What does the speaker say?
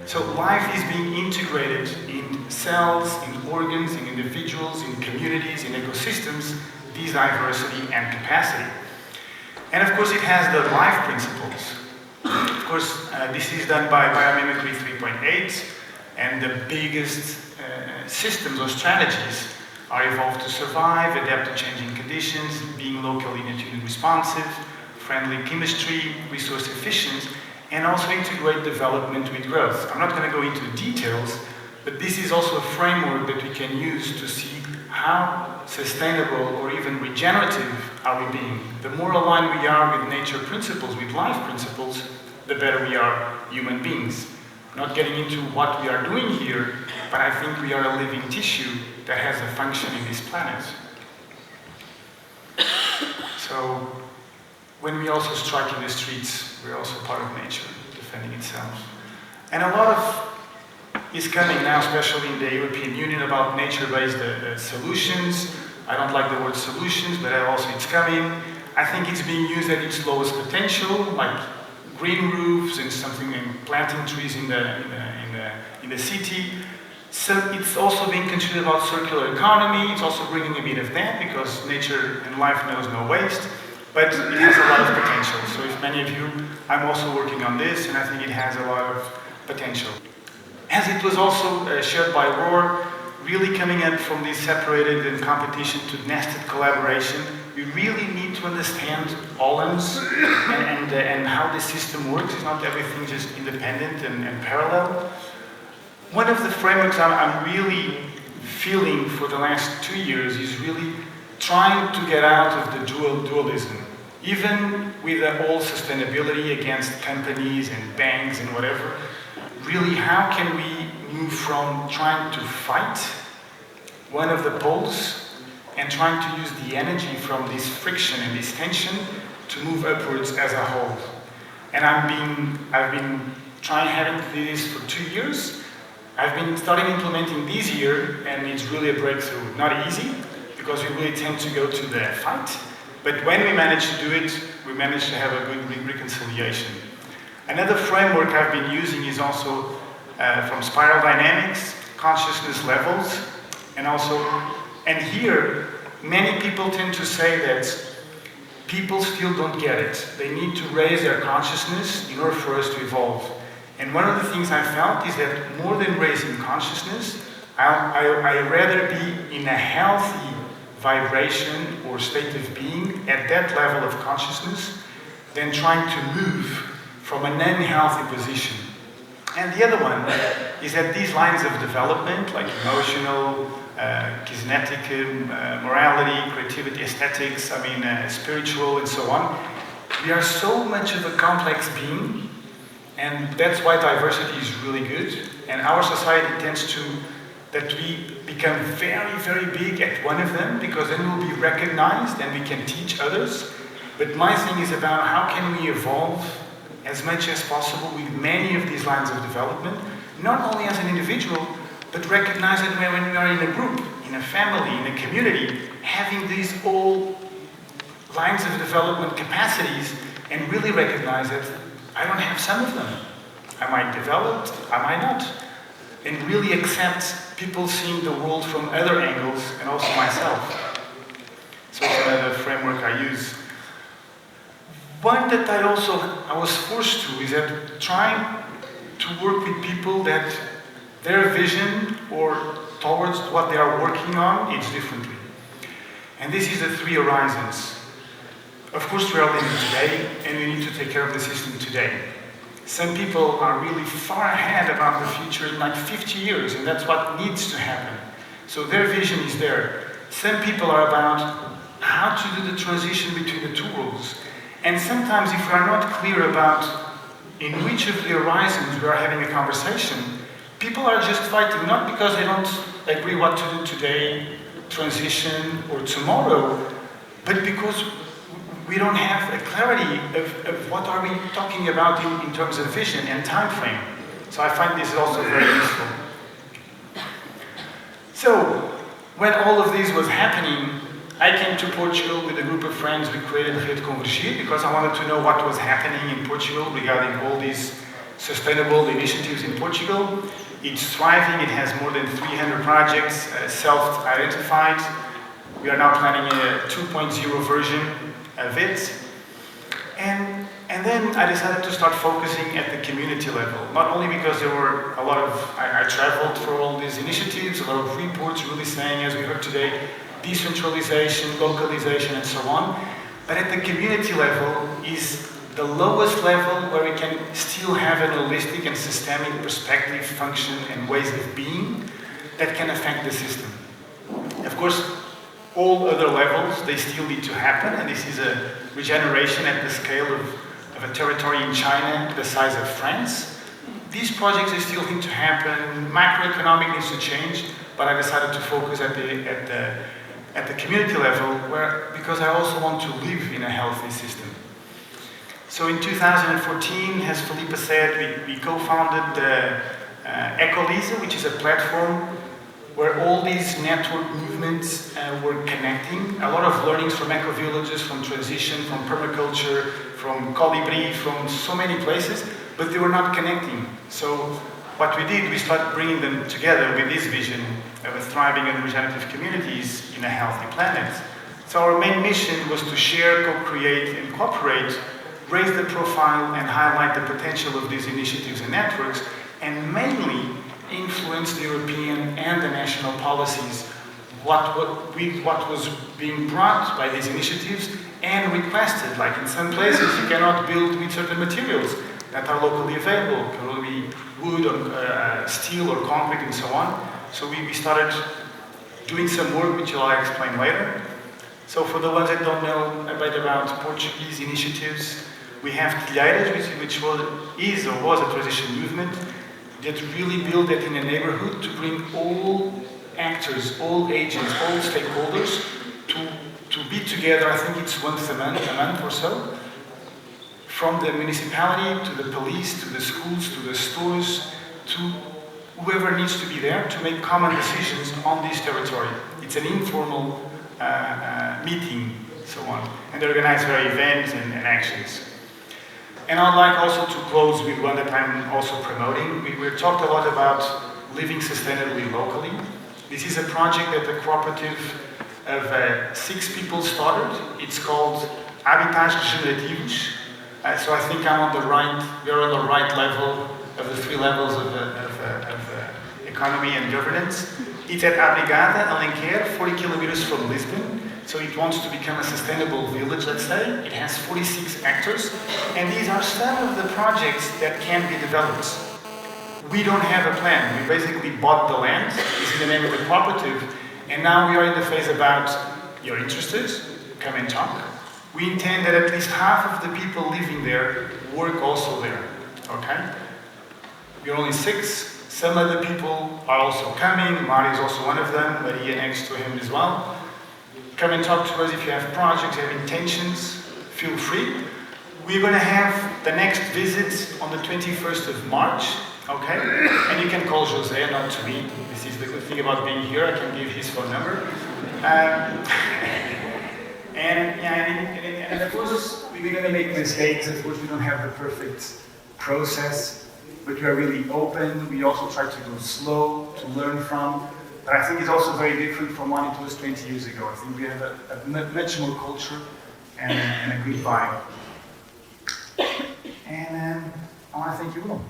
So life is being integrated in cells, in organs, in individuals, in communities, in ecosystems, these diversity and capacity. And of course it has the life principles. Of course, this is done by Biomimicry 3.8, and the biggest systems or strategies are evolved to survive, adapt to changing conditions, being locally and responsive, friendly chemistry, resource efficient, and also integrate development with growth. I'm not going to go into details, but this is also a framework that we can use to see how sustainable or even regenerative are we being. The more aligned we are with nature principles, with life principles, the better we are human beings. Not getting into what we are doing here, but I think we are a living tissue that has a function in this planet. So, when we also strike in the streets, we're also part of nature, defending itself. And a lot of is coming now, especially in the European Union, about nature-based solutions. I don't like the word solutions, but also it's coming. I think it's being used at its lowest potential, like green roofs and something, and planting trees in the city. So it's also being considered about circular economy. It's also bringing a bit of that, because nature and life knows no waste. But it has a lot of potential. So if many of you, I'm also working on this, and I think it has a lot of potential. As it was also shared by Roar, really coming up from this separated and competition to nested collaboration, we really need to understand Holland's and how the system works. It's not everything just independent and parallel. One of the frameworks I'm really feeling for the last 2 years is really trying to get out of the dualism. Even with all sustainability against companies and banks and whatever, really how can we move from trying to fight one of the poles and trying to use the energy from this friction and this tension to move upwards as a whole. And I've been having to do this for 2 years. I've been starting implementing this year, and it's really a breakthrough. Not easy, because we really tend to go to the fight, but when we manage to do it, we manage to have a good reconciliation. Another framework I've been using is also from spiral dynamics, consciousness levels, and here, many people tend to say that people still don't get it. They need to raise their consciousness in order for us to evolve. And one of the things I felt is that more than raising consciousness, I rather be in a healthy vibration or state of being at that level of consciousness than trying to move from an unhealthy position. And the other one is that these lines of development, like emotional, kinetic, morality, creativity, aesthetics, spiritual, and so on, we are so much of a complex being, and that's why diversity is really good. And our society tends to that we become very, very big at one of them, because then we'll be recognized and we can teach others. But my thing is about how can we evolve as much as possible with many of these lines of development, not only as an individual, but recognize that when we are in a group, in a family, in a community, having these all lines of development capacities, and really recognize that I don't have some of them. I might develop, I might not. And really accept people seeing the world from other angles, and also myself. So it's another framework I use. One that I was forced to is that trying to work with people that their vision or towards what they are working on is differently. And this is the 3 horizons. Of course, we are living today, and we need to take care of the system today. Some people are really far ahead about the future in like 50 years, and that's what needs to happen. So their vision is there. Some people are about how to do the transition between the 2 worlds. And sometimes if we are not clear about in which of the horizons we are having a conversation, people are just fighting, not because they don't agree what to do today, transition, or tomorrow, but because we don't have a clarity of what are we talking about in terms of vision and time frame. So I find this also very useful. So, when all of this was happening, I came to Portugal with a group of friends. We created Rede Convergir because I wanted to know what was happening in Portugal regarding all these sustainable initiatives in Portugal. It's thriving, it has more than 300 projects self-identified. We are now planning a 2.0 version of it. And then I decided to start focusing at the community level, not only because there were a lot of, I traveled for all these initiatives, a lot of reports really saying, as we heard today, decentralization, localization, and so on, but at the community level is the lowest level where we can still have an holistic and systemic perspective, function, and ways of being that can affect the system. Of course, all other levels, they still need to happen, and this is a regeneration at the scale of a territory in China the size of France. These projects, they still need to happen. Macroeconomic needs to change, but I decided to focus at the community level, because I also want to live in a healthy system. So in 2014, as Felipe said, we co-founded Ecolisa, which is a platform where all these network movements were connecting. A lot of learnings from eco-villages, from transition, from permaculture, from Colibri, from so many places, but they were not connecting. So what we did, we started bringing them together with this vision of a thriving and regenerative communities in a healthy planet. So our main mission was to share, co-create, and cooperate, raise the profile and highlight the potential of these initiatives and networks, and mainly influence the European and the national policies, what was being brought by these initiatives and requested. Like in some places, you cannot build with certain materials that are locally available. It can only be wood or steel or concrete and so on. So we started doing some work, which I'll explain later. So for the ones that don't know a bit about Portuguese initiatives, we have Telheiras, which was a transition movement that really built it in a neighborhood to bring all actors, all agents, all stakeholders to be together. I think it's once a month or so, from the municipality to the police, to the schools, to the stores, to whoever needs to be there to make common decisions on this territory. It's an informal meeting, so on, and they organize their events and actions. And I'd like also to close with one that I'm also promoting. We talked a lot about living sustainably locally. This is a project that the cooperative of 6 people started. It's called Habitats Regenerativos. So I think we're on the right level of the 3 levels of economy and governance. It's at Abrigada, Alenquer, 40 kilometers from Lisbon. So it wants to become a sustainable village, let's say. It has 46 actors, and these are some of the projects that can be developed. We don't have a plan. We basically bought the land. This is the name of the cooperative, and now we are in the phase about, you're interested? Come and talk. We intend that at least half of the people living there work also there, okay? We're only 6. Some other people are also coming. Mari is also one of them, Maria next to him as well. Come and talk to us if you have projects, you have intentions, feel free. We're going to have the next visit on the 21st of March, okay? And you can call José, not to me. This is the good thing about being here, I can give his phone number. And of course, we're going to make mistakes. Of course, we don't have the perfect process, but we are really open. We also try to go slow, to learn from. But I think it's also very different from what it was 20 years ago. I think we have a much more culture and a good vibe. And I want to thank you all.